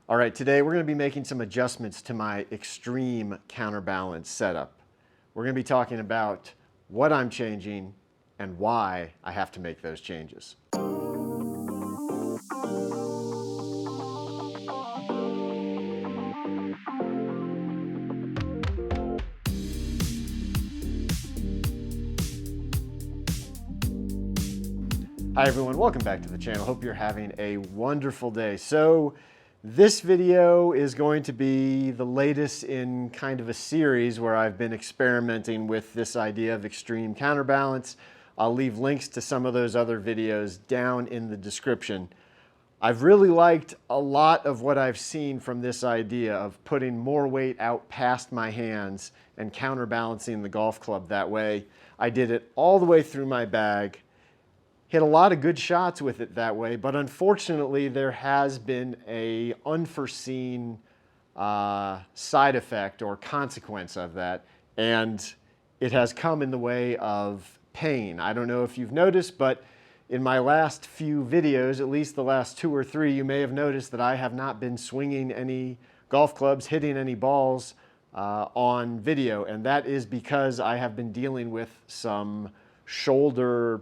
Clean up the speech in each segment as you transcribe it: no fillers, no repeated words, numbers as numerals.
All right, today we're going to be making some adjustments to my extreme counterbalance setup. We're going to be talking about what I'm changing and why I have to make those changes. Hi everyone, welcome back to the channel. Hope you're having a wonderful day. So this video is going to be the latest in kind of a series where I've been experimenting with this idea of extreme counterbalance. I'll leave links to some of those other videos down in the description. I've really liked a lot of what I've seen from this idea of putting more weight out past my hands and counterbalancing the golf club that way. I did it all the way through my bag. Hit a lot of good shots with it that way, but unfortunately there has been an unforeseen side effect or consequence of that, and it has come in the way of pain. I don't know if you've noticed, but in my last few videos, at least the last 2 or 3, you may have noticed that I have not been swinging any golf clubs, hitting any balls on video, and that is because I have been dealing with some shoulder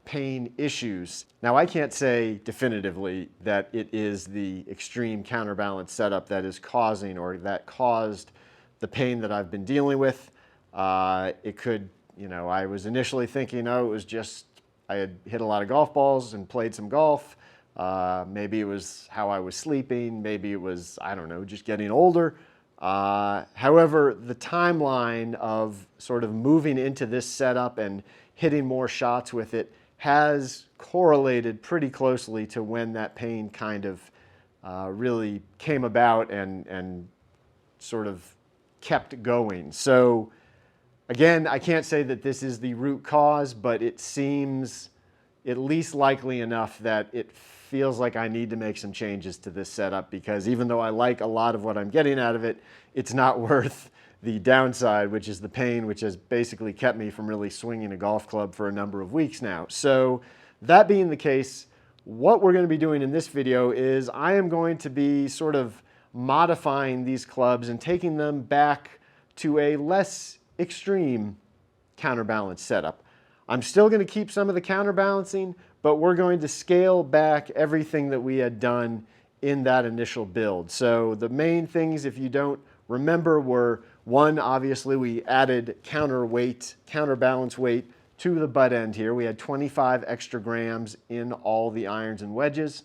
pain issues. Now, I can't say definitively that it is the extreme counterbalance setup that is causing or that caused the pain that I've been dealing with. It could, I was initially thinking, oh, it was just I had hit a lot of golf balls and played some golf. Maybe it was how I was sleeping. Maybe it was, I don't know, just getting older. However, the timeline of sort of moving into this setup and hitting more shots with it has correlated pretty closely to when that pain kind of really came about and sort of kept going. So again, I can't say that this is the root cause, but it seems at least likely enough that it feels like I need to make some changes to this setup, because even though I like a lot of what I'm getting out of it, it's not worth the downside, which is the pain, which has basically kept me from really swinging a golf club for a number of weeks now. So that being the case, what we're going to be doing in this video is I am going to be sort of modifying these clubs and taking them back to a less extreme counterbalance setup. I'm still going to keep some of the counterbalancing, but we're going to scale back everything that we had done in that initial build. So the main things, if you don't remember, were one, obviously we added counterbalance weight to the butt end here. We had 25 extra grams in all the irons and wedges.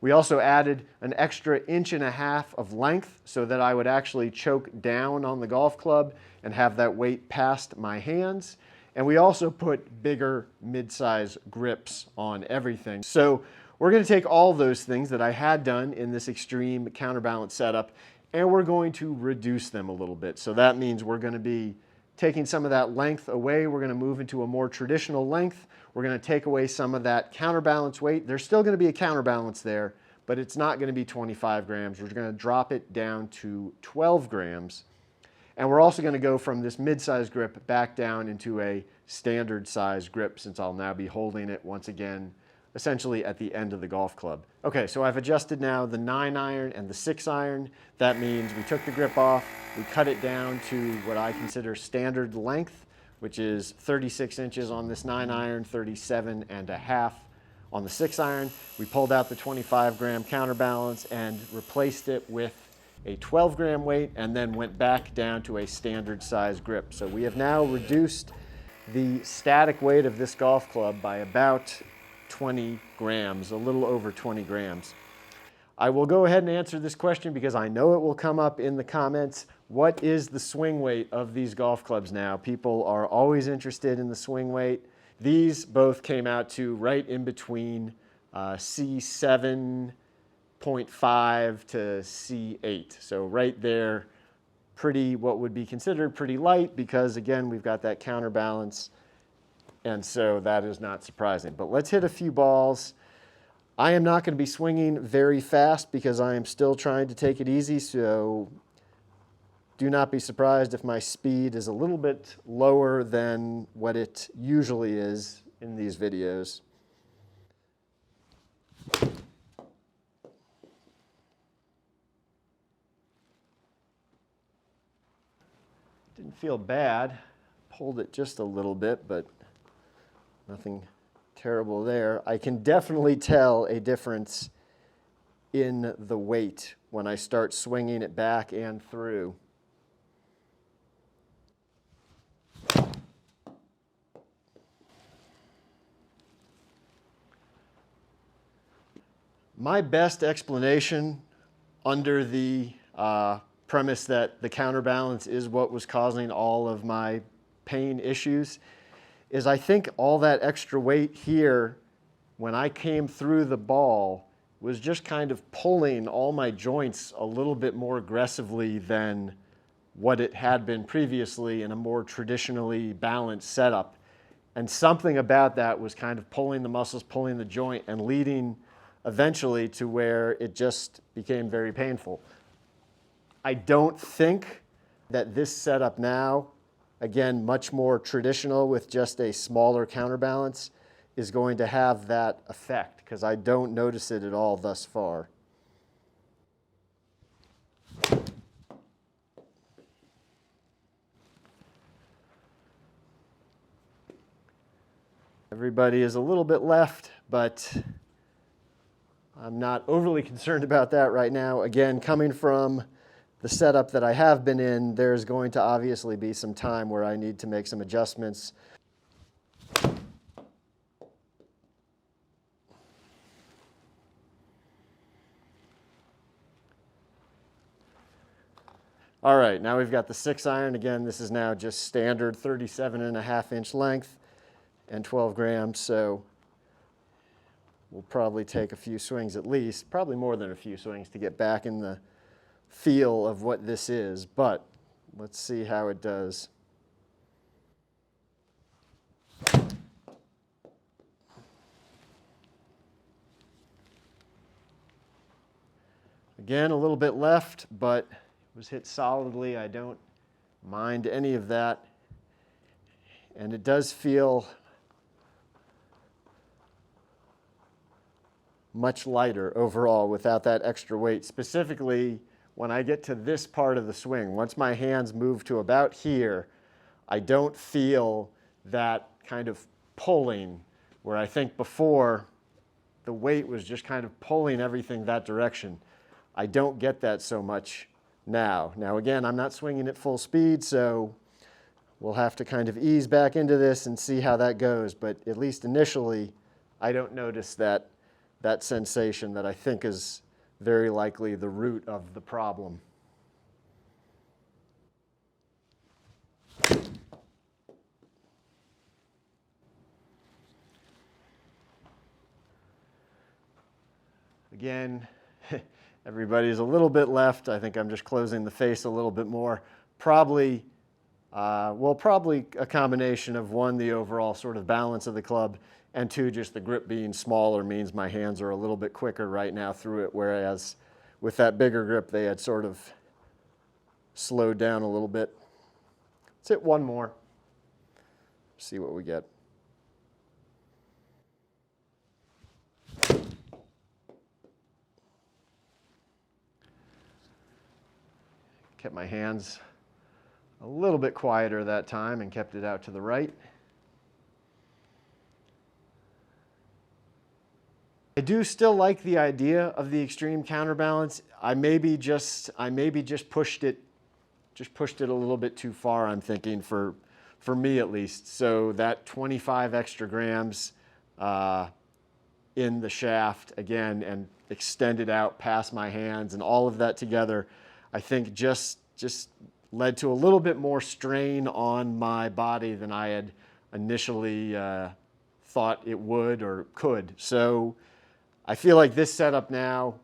We also added an extra 1.5 inches of length so that I would actually choke down on the golf club and have that weight past my hands. And we also put bigger mid-size grips on everything. So we're going to take all those things that I had done in this extreme counterbalance setup, and we're going to reduce them a little bit. So that means we're going to be taking some of that length away. We're going to move into a more traditional length. We're going to take away some of that counterbalance weight. There's still going to be a counterbalance there, but it's not going to be 25 grams. We're going to drop it down to 12 grams. And we're also going to go from this mid-size grip back down into a standard size grip, since I'll now be holding it once again essentially at the end of the golf club. Okay, so I've adjusted now the 9-iron and the 6-iron. That means we took the grip off, we cut it down to what I consider standard length, which is 36 inches on this 9-iron, 37.5 on the 6-iron. We pulled out the 25-gram counterbalance and replaced it with a 12-gram weight, and then went back down to a standard size grip. So we have now reduced the static weight of this golf club by about 20 grams, a little over 20 grams. I will go ahead and answer this question because I know it will come up in the comments. What is the swing weight of these golf clubs now? People are always interested in the swing weight. These both came out to right in between C7.5 to C8. So right there, pretty, what would be considered pretty light, because again, we've got that counterbalance. And so that is not surprising. But let's hit a few balls. I am not going to be swinging very fast because I am still trying to take it easy. So do not be surprised if my speed is a little bit lower than what it usually is in these videos. Didn't feel bad. Pulled it just a little bit, but nothing terrible there. I can definitely tell a difference in the weight when I start swinging it back and through. My best explanation under the premise that the counterbalance is what was causing all of my pain issues is I think all that extra weight here when I came through the ball was just kind of pulling all my joints a little bit more aggressively than what it had been previously in a more traditionally balanced setup. And something about that was kind of pulling the muscles, pulling the joint, and leading eventually to where it just became very painful. I don't think that this setup now, again, much more traditional with just a smaller counterbalance, is going to have that effect because I don't notice it at all thus far. Everybody is a little bit left, but I'm not overly concerned about that right now. Again, coming from the setup that I have been in, there's going to obviously be some time where I need to make some adjustments. All right, now we've got the 6-iron. Again, this is now just standard 37.5-inch length and 12 grams, so we'll probably take a few swings at least, probably more than a few swings to get back in the feel of what this is, but let's see how it does. Again, a little bit left, but it was hit solidly. I don't mind any of that. And it does feel much lighter overall without that extra weight, specifically when I get to this part of the swing. Once my hands move to about here, I don't feel that kind of pulling where I think before the weight was just kind of pulling everything that direction. I don't get that so much now. Now again, I'm not swinging at full speed, so we'll have to kind of ease back into this and see how that goes. But at least initially, I don't notice that sensation that I think is very likely the root of the problem. Again, everybody's a little bit left. I think I'm just closing the face a little bit more. Probably a combination of one, the overall sort of balance of the club, and two, just the grip being smaller means my hands are a little bit quicker right now through it, whereas with that bigger grip, they had sort of slowed down a little bit. Let's hit one more, see what we get. Kept my hands a little bit quieter that time and kept it out to the right. I do still like the idea of the extreme counterbalance. I maybe just pushed it a little bit too far, I'm thinking, for me at least. So that 25 extra grams in the shaft again and extended out past my hands and all of that together, I think just led to a little bit more strain on my body than I had initially thought it would or could. So I feel like this setup now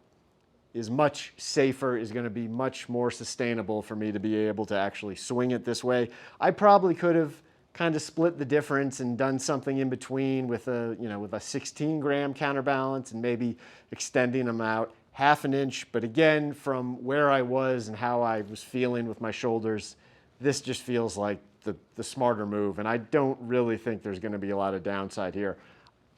is much safer, is going to be much more sustainable for me to be able to actually swing it this way. I probably could have kind of split the difference and done something in between with a 16-gram counterbalance and maybe extending them out half an inch. But again, from where I was and how I was feeling with my shoulders, this just feels like the smarter move. And I don't really think there's going to be a lot of downside here.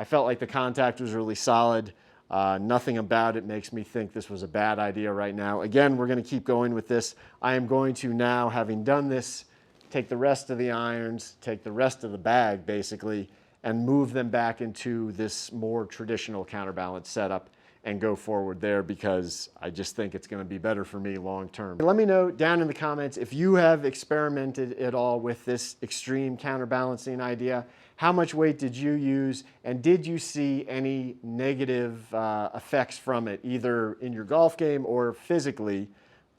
I felt like the contact was really solid. Nothing about it makes me think this was a bad idea right now. Again, we're going to keep going with this. I am going to now, having done this, take the rest of the irons, take the rest of the bag basically, and move them back into this more traditional counterbalance setup and go forward there, because I just think it's going to be better for me long term. Let me know down in the comments if you have experimented at all with this extreme counterbalancing idea. How much weight did you use, and did you see any negative effects from it, either in your golf game or physically?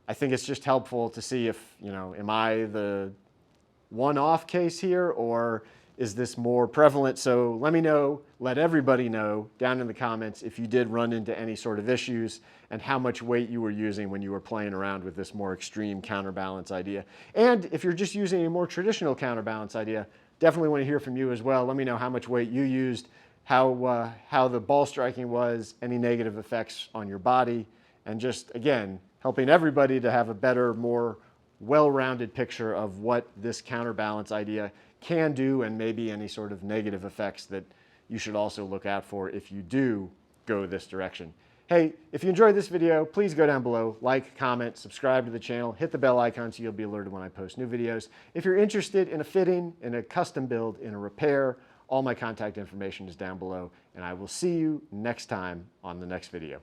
I think it's just helpful to see if, am I the one-off case here, or is this more prevalent? So let me know, let everybody know down in the comments if you did run into any sort of issues and how much weight you were using when you were playing around with this more extreme counterbalance idea. And if you're just using a more traditional counterbalance idea, definitely want to hear from you as well. Let me know how much weight you used, how the ball striking was, any negative effects on your body, and just, again, helping everybody to have a better, more well-rounded picture of what this counterbalance idea can do, and maybe any sort of negative effects that you should also look out for if you do go this direction. Hey, if you enjoyed this video, please go down below, like, comment, subscribe to the channel, hit the bell icon so you'll be alerted when I post new videos. If you're interested in a fitting, in a custom build, in a repair, all my contact information is down below, and I will see you next time on the next video.